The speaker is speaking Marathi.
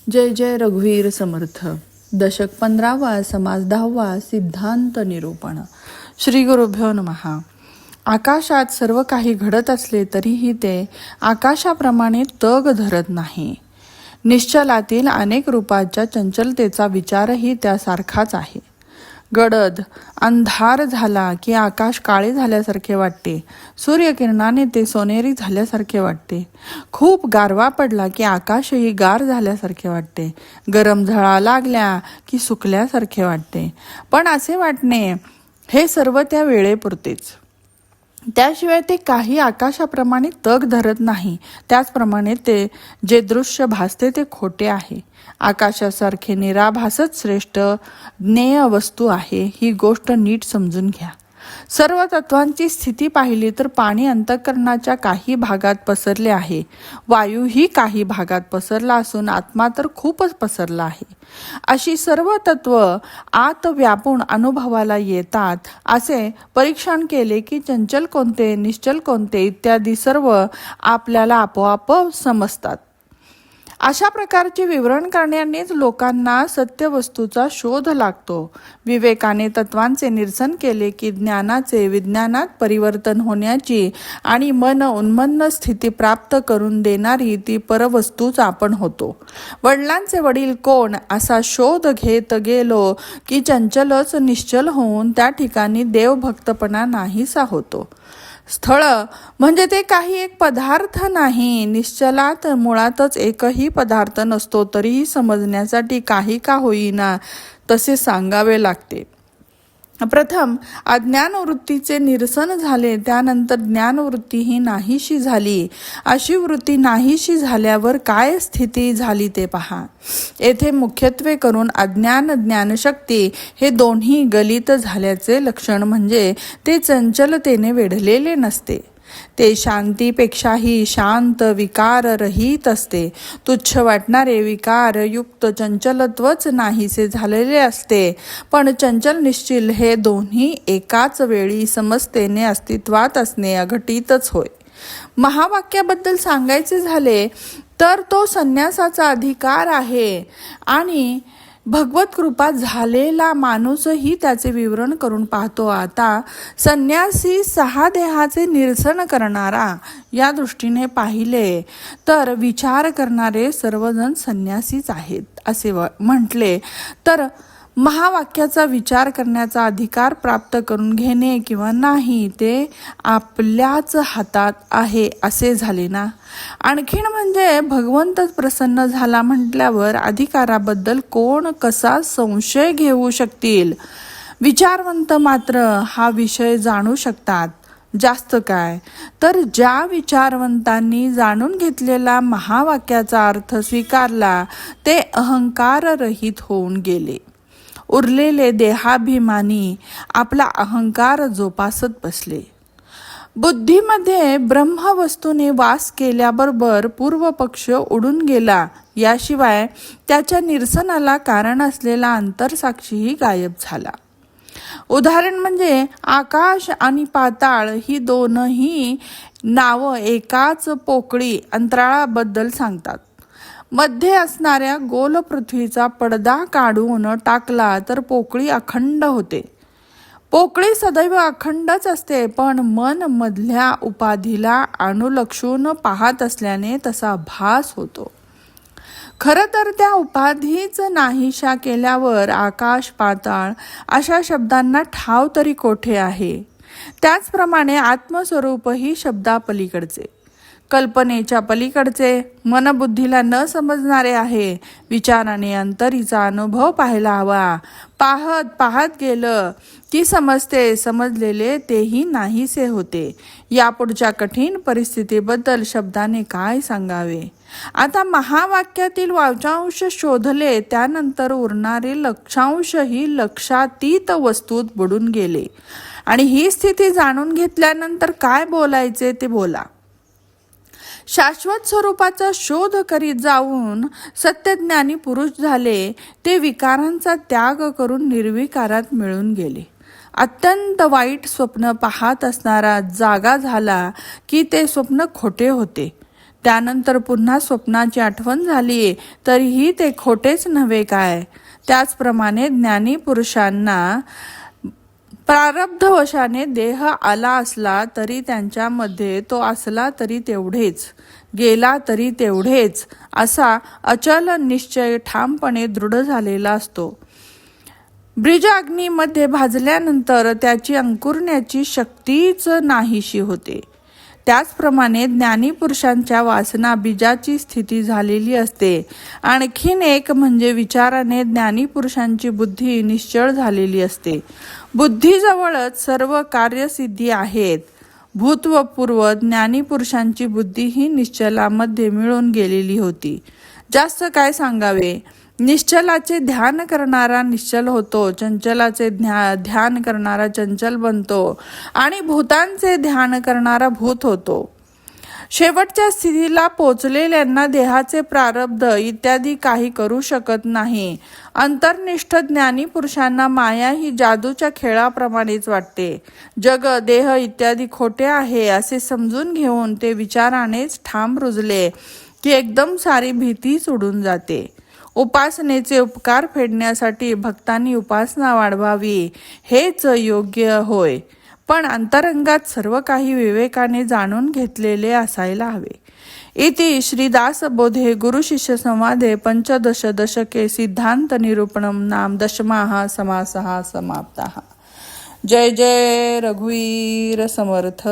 जय जय रघुवीर समर्थ. दशक 15वा, समास 10वा, सिद्धांत निरूपण. श्री गुरुभ्यो नमः. आकाशात सर्व काही घडत असले तरीही ते आकाशाप्रमाणे तग धरत नाही. निश्चलातील अनेक रूपाच्या चंचलतेचा विचारही त्यासारखाच आहे. गडद अंधार झाला की आकाश काळे झाल्यासारखे वाटते. सूर्यकिरणाने ते सोनेरी झाल्यासारखे वाटते. खूप गारवा पडला की आकाशही गार झाल्यासारखे वाटते. गरम झळा लागल्या की सुकल्यासारखे वाटते. पण असे वाटणे हे सर्व त्या वेळेपुरतेच. त्याशिवाय ते काही आकाशाप्रमाणे तग धरत नाही. त्याचप्रमाणे ते जे दृश्य भासते ते खोटे आहे. आकाशासारखे निराभासच श्रेष्ठ ज्ञेय वस्तू आहे. ही गोष्ट नीट समजून घ्या. सर्व तत्वांची स्थिती पाहिली तर पाणी अंतःकरणाच्या काही भागात पसरले आहे. वायूही काही भागात पसरला असून आत्मा तर खूपच पसरला आहे. अशी सर्व तत्व आत व्यापून अनुभवाला येतात. असे परीक्षण केले की चंचल कोणते, निश्चल कोणते इत्यादी सर्व आपल्याला आपोआप समजतात. अशा प्रकारचे विवरण करण्यानेच लोकांना सत्य वस्तूचा शोध लागतो. विवेकाने तत्वांचे निरसन केले की ज्ञानाचे विज्ञानात परिवर्तन होण्याची आणि मन उन्मन्न स्थिती प्राप्त करून देणारी ती परवस्तूच आपण होतो. वडिलांचे वडील कोण असा शोध घेत गेलो की चंचलच निश्चल होऊन त्या ठिकाणी देवभक्तपणा नाहीसा होतो. स्थळ म्हणजे ते काही एक पदार्थ नाही. निश्चलात मुळातच एकही पदार्थ नसतो तरीही समजण्यासाठी काही का होईना तसे सांगावे लागते. प्रथम अज्ञानवृत्तीचे निरसन झाले, त्यानंतर ज्ञानवृत्ती ही नाहीशी झाली. अशी वृत्ती नाहीशी झाल्यावर काय स्थिती झाली ते पहा. येथे मुख्यत्वे करून अज्ञान ज्ञानशक्ती हे दोन्ही गलित झाल्याचे लक्षण. म्हणजे ते चंचलतेने वेढलेले नसते. ते शांतीपेक्षाही शांत विकार रहित असते. तुच्छ वाटणारे विकार युक्त चंचलत्वच नाहीसे झालेले असते. पण चंचल निश्चल हे दोन्ही एकाच वेळी समजतेने अस्तित्वात असणे अघटितच होय. महावाक्याबद्दल सांगायचे झाले तर तो संन्यासाचा अधिकार आहे आणि भगवत कृपा झालेला माणूसही त्याचे विवरण करून पाहतो. आता संन्यासी 6 देहाचे निरसन करणारा या दृष्टीने पाहिले तर विचार करणारे सर्वजण संन्यासीच आहेत असे म्हटले तर महावाक्याचा विचार करण्याचा अधिकार प्राप्त करून घेणे किंवा नाही ते आपल्याच हातात आहे असे झाले ना. आणखीन म्हणजे भगवंतच प्रसन्न झाला म्हटल्यावर अधिकाराबद्दल कोण कसा संशय घेऊ शकतील. विचारवंत मात्र हा विषय जाणू शकतात. जास्त काय तर ज्या विचारवंतांनी जाणून घेतलेला महावाक्याचा अर्थ स्वीकारला ते अहंकार रहित होऊन गेले. उरलेले देहाभिमानी आपला अहंकार जोपासत बसले. बुद्धीमध्ये ब्रह्मवस्तूने वास केल्याबरोबर पूर्व पक्ष उडून गेला. याशिवाय त्याच्या निरसनाला कारण असलेला अंतरसाक्षीही गायब झाला. उदाहरण म्हणजे आकाश आणि पाताळ ही दोनही नावं एकाच पोकळी अंतराळाबद्दल सांगतात. मध्ये असणाऱ्या गोल पृथ्वीचा पडदा काढून टाकला तर पोकळी अखंड होते. पोकळी सदैव अखंडच असते, पण मन मधल्या उपाधीला अनुलक्षून पाहत असल्याने तसा भास होतो. खरं तर त्या उपाधीच नाहीशा केल्यावर आकाश पाताळ अशा शब्दांना ठाव तरी कोठे आहे. त्याचप्रमाणे आत्मस्वरूपही शब्दापलीकडचे, कल्पनेच्या पलीकडचे, मनबुद्धीला न समजणारे आहे. विचाराने अंतरीचा अनुभव पाहायला हवा. पाहत पाहत गेलं की समजते. समजलेले तेही नाहीसे होते. यापुढच्या कठीण परिस्थितीबद्दल शब्दाने काय सांगावे. आता महावाक्यातील वाचांश शोधले त्यानंतर उरणारे लक्षांशही लक्षातीत वस्तूत बुडून गेले. आणि ही स्थिती जाणून घेतल्यानंतर काय बोलायचे ते बोला. शाश्वत स्वरूपाचा शोध करीत जाऊन सत्यज्ञानी पुरुष झाले. ते विकारांचा त्याग करून निर्विकारात मिळून गेले. अत्यंत वाईट स्वप्न पाहत असणारा जागा झाला की ते स्वप्न खोटे होते. त्यानंतर पुन्हा स्वप्नाची आठवण झाली तरीही ते खोटेच नव्हे काय. त्याचप्रमाणे ज्ञानी पुरुषांना प्रारब्धवशाने देह आला असला तरी त्यांच्यामध्ये तो असला तरी तेवढेच, गेला तरी तेवढेच असा अचल निश्चय ठामपणे दृढ झालेला असतो. ब्रिजाग्नीमध्ये भाजल्यानंतर त्याची अंकुरण्याची शक्तीच नाहीशी होते. त्याचप्रमाणे ज्ञानी पुरुषांच्या वासना बीजाची स्थिती झालेली असते. आणखीन एक म्हणजे विचाराने ज्ञानी पुरुषांची बुद्धी निश्चळ झालेली असते. बुद्धीजवळच सर्व कार्यसिद्धी आहेत. भूत व पूर्व ज्ञानी पुरुषांची बुद्धी ही निश्चलामध्ये मिळून गेलेली होती. जास्त काय सांगावे. निश्चलाचे ध्यान करणारा निश्चल होतो, चंचलाचे ध्यान करणारा चंचल बनतो आणि भूतांचे ध्यान करणारा भूत होतो. शेवटच्या स्थितीला पोचलेल्यांना देहाचे प्रारब्ध इत्यादी काही करू शकत नाही. अंतर्निष्ठ ज्ञानी पुरुषांना माया ही जादूच्या खेळाप्रमाणेच वाटते. जग, देह इत्यादी खोटे आहे असे समजून घेऊन ते विचारानेच ठाम रुजले की एकदम सारी भीतीच उडून जाते. उपासनेचे उपकार फेडण्यासाठी भक्तांनी उपासना वाढवावी हेच योग्य होय, पण अंतरंगात सर्व काही विवेकाने जाणून घेतलेले असायला हवे. इति श्रीदासबोधे गुरुशिष्य संवादे पंचदश दशके सिद्धांत निरूपणम नाम दशमाः समासः समाप्ताः. जय जय रघुवीर समर्थ.